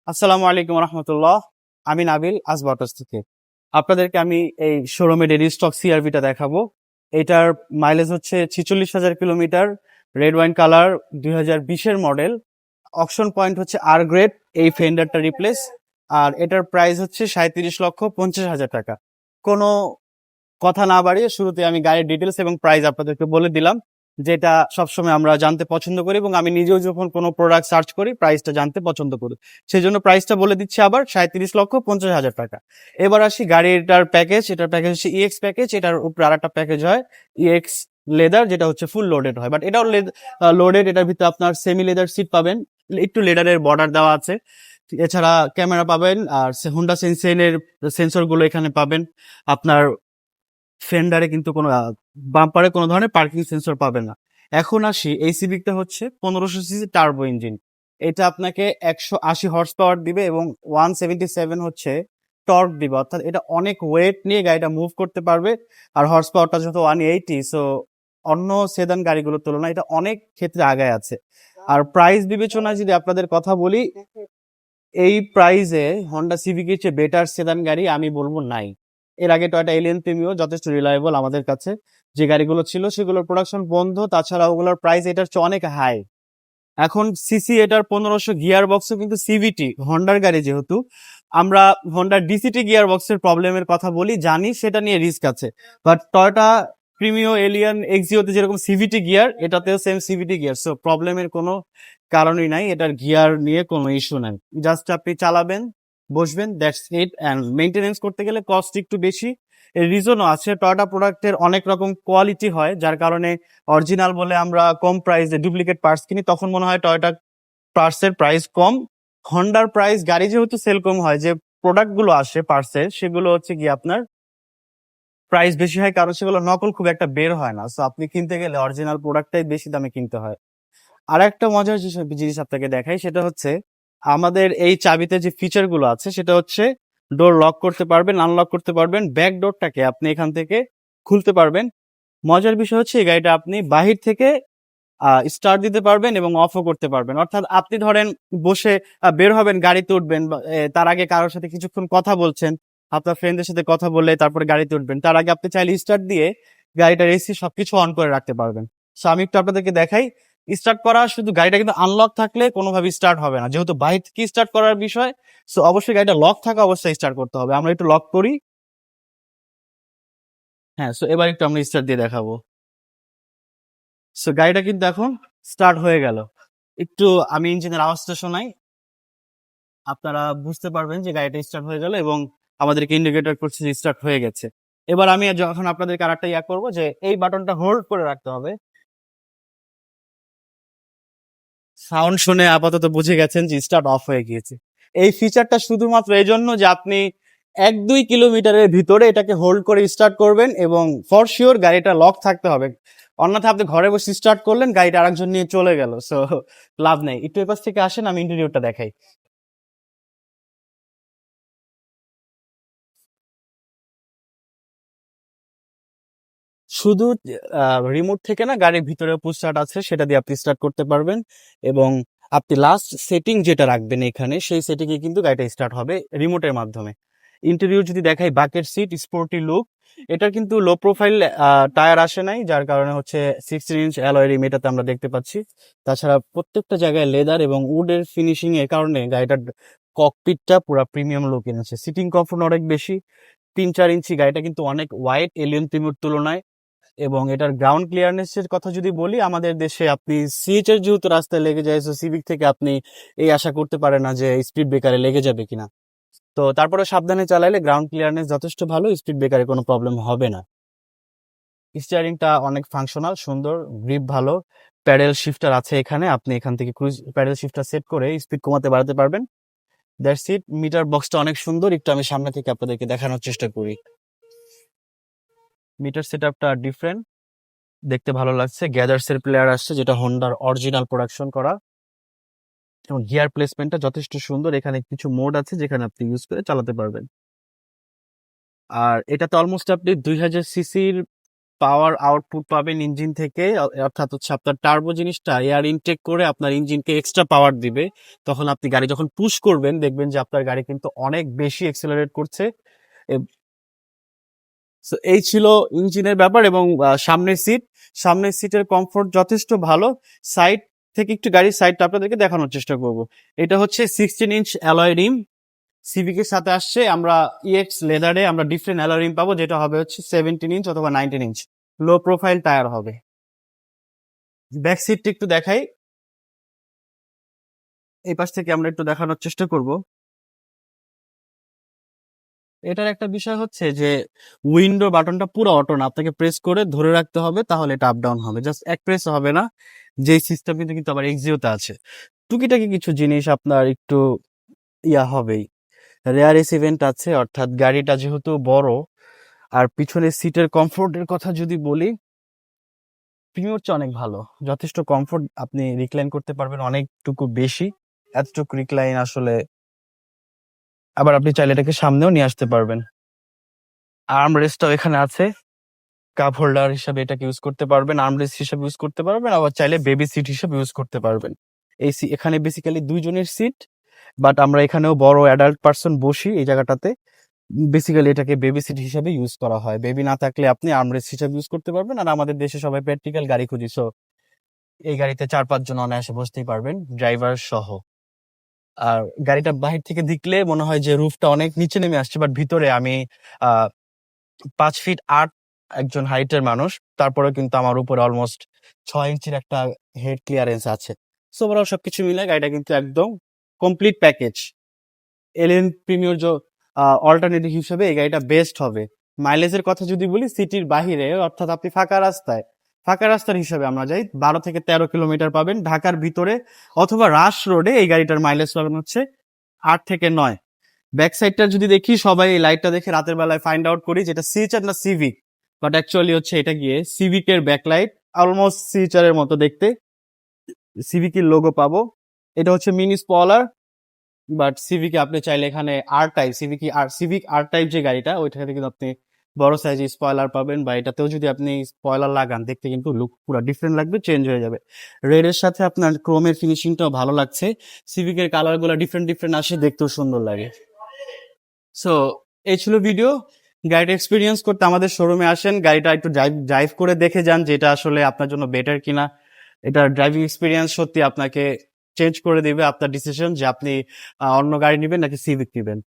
আসসালামু আলাইকুম রহমতুল্লাহ। আমি নাবিল আসবাটস থেকে আপনাদেরকে আমি এই শোরুমের ডেইলি স্টক সিআরভিটা দেখাবো। এটার মাইলেজ হচ্ছে 46,000 কিলোমিটার, রেড ওয়াইন কালার, 2020-এর মডেল। অকশন পয়েন্ট হচ্ছে আর গ্রেড, এই ফেন্ডারটা রিপ্লেস। আর এটার প্রাইস হচ্ছে 37,50,000 টাকা। কোনো কথা না বাড়িয়ে শুরুতে আমি গাড়ির ডিটেলস এবং প্রাইস আপনাদেরকে বলে দিলাম, যেটা সবসময় আমরা জানতে পছন্দ করি এবং আমি নিজেও যখন কোনো প্রোডাক্ট সার্চ করি প্রাইসটা জানতে পছন্দ করি। সেই জন্য প্রাইসটা বলে দিচ্ছি আবার, 37,50,000 টাকা। এবার আসি গাড়িটার প্যাকেজ। এটার প্যাকেজ হচ্ছে ইএক্স প্যাকেজ। এটার উপরে আর একটা প্যাকেজ হয় ইএক্স লেদার, যেটা হচ্ছে ফুল লোডেড হয়, বাট এটাও লোডেড। এটার ভিতরে আপনার সেমি লেদার সিট পাবেন, একটু লেদারের বর্ডার দেওয়া আছে। এছাড়া ক্যামেরা পাবেন, আর হুন্ডা সেনসেনের সেন্সর গুলো এখানে পাবেন। আপনার ফেন্ডারে কিন্তু কোনো বাম্পারে কোনো ধরনের পার্কিং সেন্সর পাবে না। এখন আসি, এই সিভিকটা হচ্ছে 1500 সিসি টার্বো ইঞ্জিন। এটা আপনাকে 180 হর্স পাওয়ার দিবে এবং 177 হচ্ছে টর্ক দিবে, অর্থাৎ এটা অনেক ওয়েট নিয়ে গাড়িটা মুভ করতে পারবে। আর হর্স পাওয়ারটা যত 180, সো অন্য সেদান গাড়িগুলোর তুলনায় এটা অনেক ক্ষেত্রে আগায় আছে। আর প্রাইস বিবেচনায় যদি আপনাদের কথা বলি, এই প্রাইসে হন্ডা সিভিকের চেয়ে বেটার সেদান গাড়ি আমি বলবো নাই। এর আগে টয়োটা এলিয়ন প্রিমিও যথেষ্ট রিলায়েবল আমাদের কাছে যে গাড়িগুলো ছিল সেগুলোর প্রোডাকশন বন্ধ, তাছাড়া ওগুলোর প্রাইস এটার চেয়ে অনেক হাই। এখন সিসি এটার 1500, গিয়ার বক্সও কিন্তু সিভিটি হন্ডার গাড়ি, যেহেতু আমরা হন্ডার ডিসিটি গিয়ার বক্সের প্রবলেমের কথা বলি, জানি সেটা নিয়ে রিস্ক আছে। বাট টয়োটা প্রিমিও, এলিয়ন, এক্সিওতে যেরকম সিভিটি গিয়ার, এটাতেও সেম সিভিটি গিয়ার, সো প্রবলেমের কোনো কারণই নাই। এটার গিয়ার নিয়ে কোনো ইস্যু নাই, জাস্ট আপনি চালাবেন, বসবেন, দ্যাটস ইট। অ্যান্ড মেনটেনেন্স করতে গেলে কস্ট একটু বেশি। এর রিজনও আছে, টয়োটা প্রোডাক্টের অনেক রকম কোয়ালিটি হয়, যার কারণে অরিজিনাল বলে আমরা কম প্রাইসে ডুপ্লিকেট পার্টস কিনি, তখন মনে হয় টয়োটা পার্টসের প্রাইস কম। হন্ডার প্রাইস, গাড়ি যেহেতু সেল কম হয়, যে প্রোডাক্ট গুলো আসে পার্টসের সেগুলো হচ্ছে কি আপনার প্রাইস বেশি হয়, কারণ সেগুলো নকল খুব একটা বের হয় না, সো আপনি কিনতে গেলে অরিজিনাল প্রোডাক্টটাই বেশি দামে কিনতে হয়। আর একটা মজার জিনিস আপনাকে দেখাই, সেটা হচ্ছে আমাদের এই চাবিতে যে ফিচার গুলো আছে, সেটা হচ্ছে ডোর লক করতে পারবেন, আনলক করতে পারবেন, ব্যাক ডোরটাকে আপনি এখান থেকে খুলতে পারবেন। মজার বিষয় হচ্ছে এই গাড়িটা আপনি বাহির থেকে স্টার্ট দিতে পারবেন এবং অফও করতে পারবেন। অর্থাৎ আপনি ধরেন বসে বের হবেন, গাড়িতে উঠবেন, তার আগে কারোর সাথে কিছুক্ষণ কথা বলছেন, আপনার ফ্রেন্ডের সাথে কথা বললে তারপরে গাড়িতে উঠবেন, তার আগে আপনি চাইলে স্টার্ট দিয়ে গাড়িটার এসি সবকিছু অন করে রাখতে পারবেন। সো আমি একটু আপনাদেরকে দেখাই। স্টার্ট করা, শুধু গাড়িটা কিন্তু আনলক থাকলে কোনোভাবে স্টার্ট হবে না, যেহেতু বাইরে থেকে স্টার্ট করার বিষয়। সো অবশ্যই গাড়িটা লক থাকা অবস্থায় স্টার্ট করতে হবে। আমরা একটু লক করি। হ্যাঁ, সো এবার একটু আমরা স্টার্ট দিয়ে দেখাবো। সো গাড়িটা কিন্তু এখন স্টার্ট হয়ে গেল। একটু আমি ইঞ্জিনের আওয়াজটা শোনাই, আপনারা বুঝতে পারবেন যে গাড়িটা স্টার্ট হয়ে গেল এবং আমাদেরকে ইন্ডিকেটর করছে যে স্টার্ট হয়ে গেছে। এবার আমি যখন আপনাদেরকে আরেকটা করবো, যে এই বাটনটা হোল্ড করে রাখতে হবে। সাউন্ড শুনে আপাতত বুঝে গেছেন যে স্টার্ট অফ হয়ে গিয়েছে। এই ফিচারটা শুধুমাত্র এই জন্য যে আপনি 1-2 কিলোমিটারের ভিতরে এটাকে হোল্ড করে স্টার্ট করবেন এবং ফর শিওর গাড়িটা লক থাকতে হবে। অন্যথায় আপনি ঘরে বসে স্টার্ট করলেন, গাড়িটা আরেকজন নিয়ে চলে গেল, সো লাভ নেই। একটু এপাশ থেকে আসেন, আমি ইন্টেরিয়রটা দেখাই। শুধু রিমোট থেকে না, গাড়ির ভিতরে পুশ স্টার্ট আছে, সেটা দিয়ে আপনি স্টার্ট করতে পারবেন। এবং আপনি লাস্ট সেটিং যেটা রাখবেন এখানে, সেই সেটিং এ কিন্তু গাড়িটা স্টার্ট হবে রিমোটের মাধ্যমে। ইন্টেরিয়র যদি দেখাই, বাকেট সিট, স্পোর্টি লুক। এটার কিন্তু লো প্রোফাইল টায়ার আসে নাই, যার কারণে হচ্ছে 16 ইঞ্চ অ্যালয় রিম এটাতে আমরা দেখতে পাচ্ছি। তাছাড়া প্রত্যেকটা জায়গায় লেদার এবং উডের ফিনিশিং এর কারণে গাড়িটার ককপিটটা পুরো প্রিমিয়াম লুক এনেছে। সিটিং কমফোর্ট অনেক বেশি, 3-4 ইঞ্চি। গাড়িটা কিন্তু অনেক ওয়াইড এলিয়ন প্রিমিয়র তুলনায়। এবং এটার গ্রাউন্ড ক্লিয়ারনেস এর কথা যদি বলি, আমাদের দেশে আপনি সিএচ এর যেহেতু রাস্তায় লেগে যায়, সো সিভিক থেকে আপনি এই আশা করতে পারেন না যে স্পিড ব্রেকারে লেগে যাবে কিনা। তো তারপরে সাবধানে চালাইলে গ্রাউন্ড ক্লিয়ারনেস যথেষ্ট ভালো, স্পিড ব্রেকারে কোনো প্রবলেম হবে না। স্টিয়ারিংটা অনেক ফাংশনাল, সুন্দর, গ্রিপ ভালো। প্যাডেল শিফটার আছে এখানে, আপনি এখান থেকে ক্রুজ প্যাডেল শিফটার সেট করে স্পিড কমাতে বাড়াতে পারবেন। That's it. মিটার বক্সটা অনেক সুন্দর, একটু আমি সামনে থেকে আপনাদেরকে দেখানোর চেষ্টা করি। মিটার সেটআপটা ডিফারেন্ট, দেখতে ভালো লাগছে। গ্যাদার্স এর প্লেয়ার আসছে, যেটা হোন্ডার অরিজিনাল প্রোডাকশন করা। এবং গিয়ার প্লেসমেন্টটা যথেষ্ট সুন্দর, এখানে কিছু মোড আছে যেখানে আপনি ইউজ করে চালাতে পারবেন। আর এটাতে অলমোস্ট আপনি 2000 সিসির পাওয়ার আউটপুট পাবেন ইঞ্জিন থেকে, অর্থাৎ হচ্ছে আপনার টার্বো জিনিসটা এয়ার ইনটেক করে আপনার ইঞ্জিনকে এক্সট্রা পাওয়ার দিবে। তখন আপনি গাড়ি যখন পুশ করবেন দেখবেন যে আপনার গাড়ি কিন্তু অনেক বেশি এক্সেলারেট করছে। So, এই ছিল ইঞ্জিনের ব্যাপার। এবং সামনের সিটের কমফোর্ট যথেষ্ট ভালো। সাইড থেকে একটু গাড়ির সাইডটা আপনাদেরকে দেখানোর চেষ্টা করব। এটা হচ্ছে 16 ইঞ্চ অ্যালয় রিম, সিভিক এর সাথে আসছে। আমরা ইএক্স লেদারে আমরা ডিফারেন্ট অ্যালয় রিম পাবো, যেটা হবে হচ্ছে 17 ইঞ্চ অথবা 19 ইঞ্চ। লো প্রোফাইল টায়ার হবে। ব্যাক সিটটা একটু দেখাই, এই পাশ থেকে আমরা একটু দেখানোর চেষ্টা করব। এটার একটা বিষয় হচ্ছে যে উইন্ডো বাটনটা পুরো অটো না, আপনাকে প্রেস করে ধরে রাখতে হবে, তাহলে এটা আপ ডাউন হবে। জাস্ট এক প্রেস হবে না, যেই সিস্টেম কিন্তু আবার এক্সিওতে আছে। টুকিটাকি কিছু জিনিস আপনার একটু হবেই। রেয়ার এস ইভেন্ট আছে, অর্থাৎ গাড়িটা যেহেতু বড়। আর পিছনের সিটের কমফোর্টের কথা যদি বলি, প্রিমিয়র চেয়ে অনেক ভালো, যথেষ্ট কমফোর্ট। আপনি রিক্লাইন করতে পারবেন অনেকটুকু বেশি, এতটুকু রিক্লাইন আসলে। আবার আপনি চাইলে এটাকে সামনেও নিয়ে আসতে পারবেন। আর্ম রেস্টটাও এখানে আছে, কাপ হোল্ডার হিসাবে এটাকে ইউজ করতে পারবেন, আর্মরেস্ট হিসাবে ইউজ করতে পারবেন, আবার চাইলে বেবি সিট হিসাবে ইউজ করতে পারবেন। এখানে বেসিক্যালি দুইজনের সিট, বাট আমরা এখানেও বড় অ্যাডাল্ট পার্সন বসি এই জায়গাটাতে। বেসিক্যালি এটাকে বেবি সিট হিসাবে ইউজ করা হয়। বেবি না থাকলে আপনি আর্মরেস্ট হিসাবে ইউজ করতে পারবেন। আর আমাদের দেশে সবাই প্র্যাকটিক্যাল গাড়ি খুঁজি, সো এই গাড়িতে 4-5 জন অনায়াসে বসতেই পারবেন, ড্রাইভার সহ। আর গাড়িটা বাহির থেকে দেখলে মনে হয় যে রুফটা অনেক নিচে নেমে আসছে, বাট ভিতরে আমি 5 ফিট 8 একজন হাইটের মানুষ, তারপরে কিন্তু আমার উপরে অলমোস্ট 6 ইঞ্চির একটা হেড ক্লিয়ারেন্স আছে। সো ওভারঅল সবকিছু মিলে গাড়িটা কিন্তু একদম complete package. Allion Premio alternative হিসেবে এই গাড়িটা বেস্ট হবে। মাইলেজের কথা যদি বলি, সিটির বাহিরে অর্থাৎ আপনি ফাঁকা রাস্তার হিসাবে আমরা যাই 12 থেকে 13 কিলোমিটার পাবেন। ঢাকার ভিতরে অথবা রাশ রোডে এই গাড়িটার মাইলেজ পাবেন হচ্ছে 8 থেকে 9। ব্যাক সাইডটা যদি দেখি, সবাই এই লাইটটা দেখে রাতের বেলায় ফাইন্ড আউট করি যেটা সিএচআর না সিভিক, বাট অ্যাকচুয়ালি হচ্ছে এটা গিয়ে সিভিকের ব্যাকলাইট, অলমোস্ট সিএচআর এর মতো দেখতে। সিভিকের লোগো পাবো। এটা হচ্ছে মিনি স্পয়লার, বাট সিভিকে আপনি চাইলে এখানে আর টাইপ সিভিক আর টাইপ যে গাড়িটা, ওইটাতে কিন্তু আপনি বড় সাইজে স্পয়লার পাবেন, বা এটাতেও যদি আপনি স্পয়লার লাগান দেখতে কিন্তু লুক পুরো ডিফারেন্ট লাগবে, চেঞ্জ হয়ে যাবে। রেডের সাথে আপনার ক্রোমের ফিনিশিংটাও ভালো লাগছে। সিভিকের কালার গুলো ডিফারেন্ট ডিফারেন্ট আসে, দেখতেও সুন্দর লাগে। সো এই ছিল ভিডিও। গাড়িটা এক্সপিরিয়েন্স করতে আমাদের শোরুমে আসেন, গাড়িটা একটু ড্রাইভ করে দেখে যান যে এটা আসলে আপনার জন্য বেটার কিনা। এটা ড্রাইভিং এক্সপিরিয়েন্স সত্যি আপনাকে চেঞ্জ করে দিবে আপনার ডিসিশন, যে আপনি অন্য গাড়ি নেবেন নাকি সিভিক নেবেন।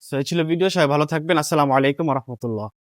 সো এই ছিল ভিডিও। সবাই ভালো থাকবেন। আসসালামু আলাইকুম রহমতুল্লাহ।